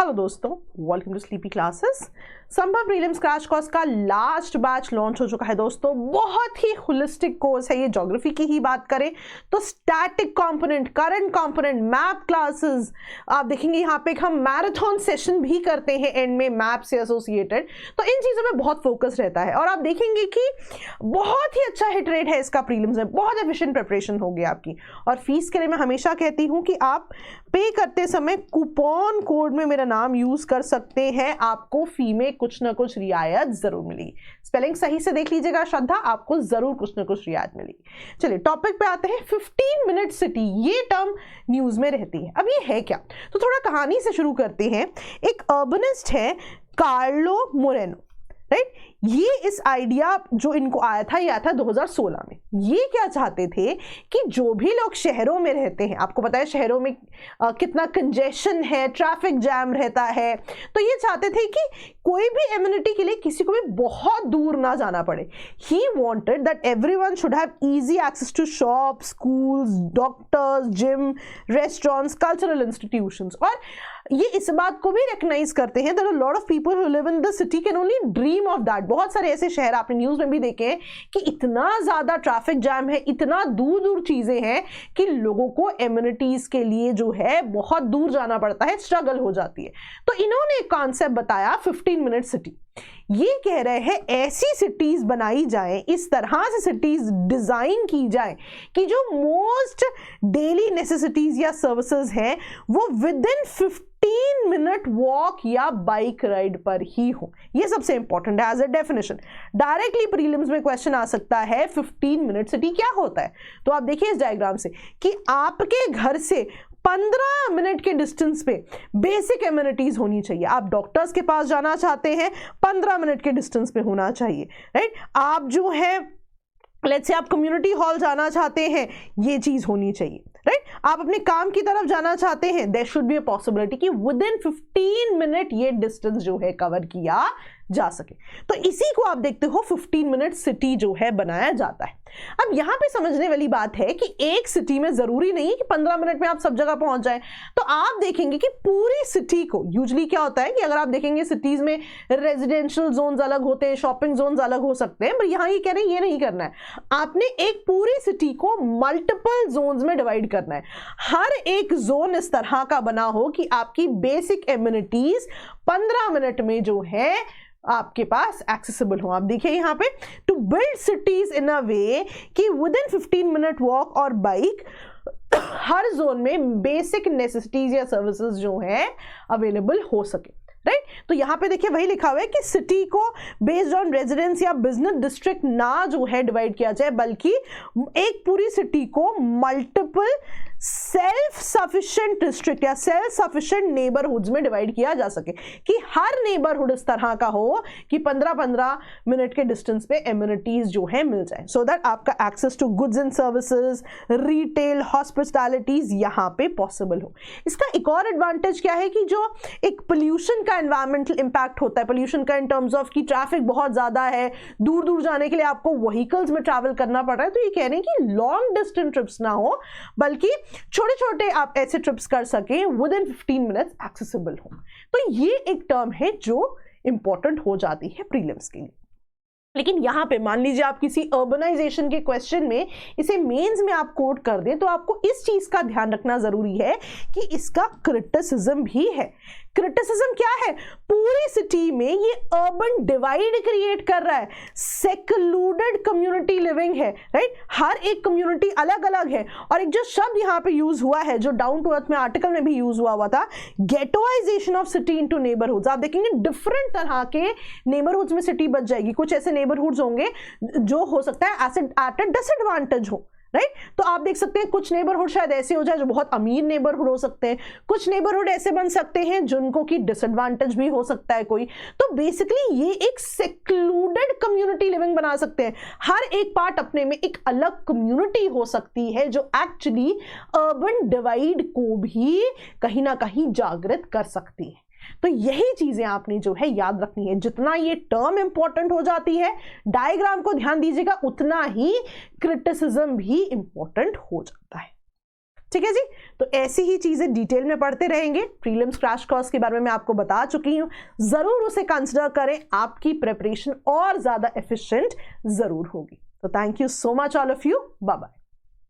Hello दोस्तों, welcome to sleepy classes. संभव prelims crash course का लास्ट बैच लॉन्च हो चुका है दोस्तों। बहुत ही होलिस्टिक कोर्स है ये। ज्योग्राफी की ही बात करें तो static component, current component, map classes आप देखेंगे। यहाँ पे हम मैराथन सेशन भी करते हैं एंड में मैप से एसोसिएटेड, तो इन चीज़ों में बहुत फोकस रहता है। और आप देखेंगे कि बहुत ही अच्छा हिट रेट है इसका प्रीलिम्स में, बहुत एफिशिएंट प्रिपरेशन होगी आपकी। और फीस के लिए मैं हमेशा कहती हूँ कि आप पे करते समय कूपन कोड में मेरा नाम यूज कर सकते हैं, आपको फी में कुछ ना कुछ रियायत जरूर मिलेगी। स्पेलिंग सही से देख लीजिएगा श्रद्धा, आपको जरूर कुछ ना कुछ रियायत मिलेगी। चलिए टॉपिक पे आते हैं। 15 मिनट सिटी, ये टर्म न्यूज में रहती है। अब ये है क्या, तो थोड़ा कहानी से शुरू करते हैं। एक अर्बनिस्ट है कार्लो मोरेनो, राइट। ये इस आइडिया जो इनको आया था, ये आया था 2016 में। ये क्या चाहते थे कि जो भी लोग शहरों में रहते हैं, आपको पता है शहरों में कितना कंजेशन है, ट्रैफिक जैम रहता है, तो ये चाहते थे कि कोई भी एम्यूनिटी के लिए किसी को भी बहुत दूर ना जाना पड़े। He wanted that everyone should have easy access to shop, schools, doctors, gym, restaurants, cultural institutions. और ये इस बात को भी रिकग्नाइज करते हैं that a lot of people who live in the city can only dream of that. बहुत सारे ऐसे शहर आपने न्यूज में भी देखे हैं कि इतना ज्यादा ट्रैफिक जैम है, इतना दूर दूर चीजें हैं कि लोगों को एम्यूनिटीज के लिए जो है बहुत दूर जाना पड़ता है, स्ट्रगल हो जाती है। तो इन्होंने एक कॉन्सेप्ट बताया 15 मिनट सिटी। ये कह रहे हैं ऐसी सिटीज बनाई जाए, इस तरह से सिटीज डिजाइन की जाए कि जो मोस्ट डेली नेसेसिटीज या सर्विसेज हैं वो विद इन 15 मिनट वॉक या बाइक राइड पर ही हो। ये सबसे इंपॉर्टेंट है as a definition. Directly prelims में क्वेश्चन आ सकता है 15 मिनट सिटी क्या होता है। तो आप देखिए इस डायग्राम से कि आपके घर से 15 मिनट के डिस्टेंस पे बेसिक एम्यूनिटीज होनी चाहिए। आप डॉक्टर्स के पास जाना चाहते हैं, 15 मिनट के डिस्टेंस पे होना चाहिए, राइट। आप जो है लेट्स से आप कम्युनिटी हॉल जाना चाहते हैं, ये चीज होनी चाहिए, राइट। आप अपने काम की तरफ जाना चाहते हैं, there should be a possibility कि विद इन 15 मिनट ये डिस्टेंस जो है कवर किया जा सके। तो इसी को आप देखते हो 15 मिनट सिटी जो है बनाया जाता है। अब यहां पे समझने वाली बात है कि एक सिटी में जरूरी नहीं कि 15 मिनट में आप सब जगह पहुंच जाएं। तो आप देखेंगे कि पूरी सिटी को, यूजुअली क्या होता है कि अगर आप देखेंगे सिटीज में रेजिडेंशियल जोन्स अलग होते हैं, शॉपिंग जोन्स अलग हो सकते हैं, पर यहां ये कह रहे हैं ये नहीं करना है। आपने एक पूरी सिटी को मल्टीपल जोन्स में डिवाइड करना है। हर एक जोन इस तरह का बना हो कि आपकी बेसिक एम्यूनिटीज 15 मिनट में जो है आपके पास एक्सेसिबल हो। आप देखिए यहाँ पे टू बिल्ड सिटीज इन अ वे कि विद इन 15 मिनट वॉक और बाइक हर जोन में बेसिक नेसेसिटीज या सर्विसेज जो है अवेलेबल हो सके, राइट। तो यहाँ पे देखिए वही लिखा हुआ है कि सिटी को बेस्ड ऑन रेजिडेंस या बिजनेस डिस्ट्रिक्ट ना जो है डिवाइड किया जाए, बल्कि एक पूरी सिटी को मल्टीपल सेल्फ सफिशिएंट डिस्ट्रिक्ट या सेल्फ सफिशिएंट नेबरहुड्स में डिवाइड किया जा सके कि हर नेबरहुड इस तरह का हो कि 15-15 मिनट के डिस्टेंस पे एम्यूनिटीज जो है मिल जाए, सो दैट आपका access to goods and services, retail, hospitalities यहाँ पे पॉसिबल हो। इसका एक और एडवांटेज क्या है कि जो एक पोल्यूशन का एनवायरमेंटल इंपैक्ट होता है, पोल्यूशन का इन टर्म्स ऑफ कि ट्रैफिक बहुत ज्यादा है, दूर दूर जाने के लिए आपको व्हीकल्स में ट्रैवल करना पड़ रहा है, तो ये कह रहे हैं कि लॉन्ग डिस्टेंस ट्रिप्स ना हो, बल्कि छोटे छोटे आप ऐसे ट्रिप्स कर सके विद इन 15 मिनट्स एक्सेसिबल हो। तो ये एक टर्म है जो इंपॉर्टेंट हो जाती है प्रीलिम्स के लिए। लेकिन यहां पे मान लीजिए आप किसी अर्बनाइजेशन के क्वेश्चन में इसे मेंस में आप कोट कर दें, तो आपको इस चीज का ध्यान रखना जरूरी है कि इसका क्रिटिसिज्म भी है। क्रिटिसिज्म क्या है, पूरी सिटी में ये अर्बन डिवाइड क्रिएट कर रहा है, सेक्लूडेड कम्युनिटी लिविंग है, राइट। हर एक कम्युनिटी अलग अलग है। और एक जो शब्द यहाँ पे यूज हुआ है, जो डाउन टू अर्थ में आर्टिकल में भी यूज हुआ था, गेटोइजेशन ऑफ सिटी इनटू नेबरहुड्स। आप देखेंगे डिफरेंट तरह के नेबरहुड्स में सिटी बच जाएगी। कुछ ऐसे नेबरहुड्स होंगे जो हो सकता है एट अ डिसएडवांटेज हो, राइट। तो आप देख सकते हैं कुछ नेबरहुड शायद ऐसे हो जाए जो बहुत अमीर नेबरहुड हो सकते हैं, कुछ नेबरहुड ऐसे बन सकते हैं जिनको की डिसएडवांटेज भी हो सकता है कोई। तो बेसिकली ये एक सेक्लूडेड कम्युनिटी लिविंग बना सकते हैं। हर एक पार्ट अपने में एक अलग कम्युनिटी हो सकती है जो एक्चुअली अर्बन डिवाइड को भी कहीं ना कहीं जागृत कर सकती है। तो यही चीजें आपने जो है याद रखनी है। जितना ये टर्म इंपॉर्टेंट हो जाती है, डायग्राम को ध्यान दीजिएगा, उतना ही क्रिटिसिज्म भी इंपॉर्टेंट हो जाता है। ठीक है जी। तो ऐसी ही चीजें डिटेल में पढ़ते रहेंगे। प्रीलिम्स क्रैश कोर्स के बारे में मैं आपको बता चुकी हूं, जरूर उसे कंसिडर करें, आपकी प्रिपरेशन और ज्यादा एफिशिएंट जरूर होगी। तो thank you so much all of you, bye bye.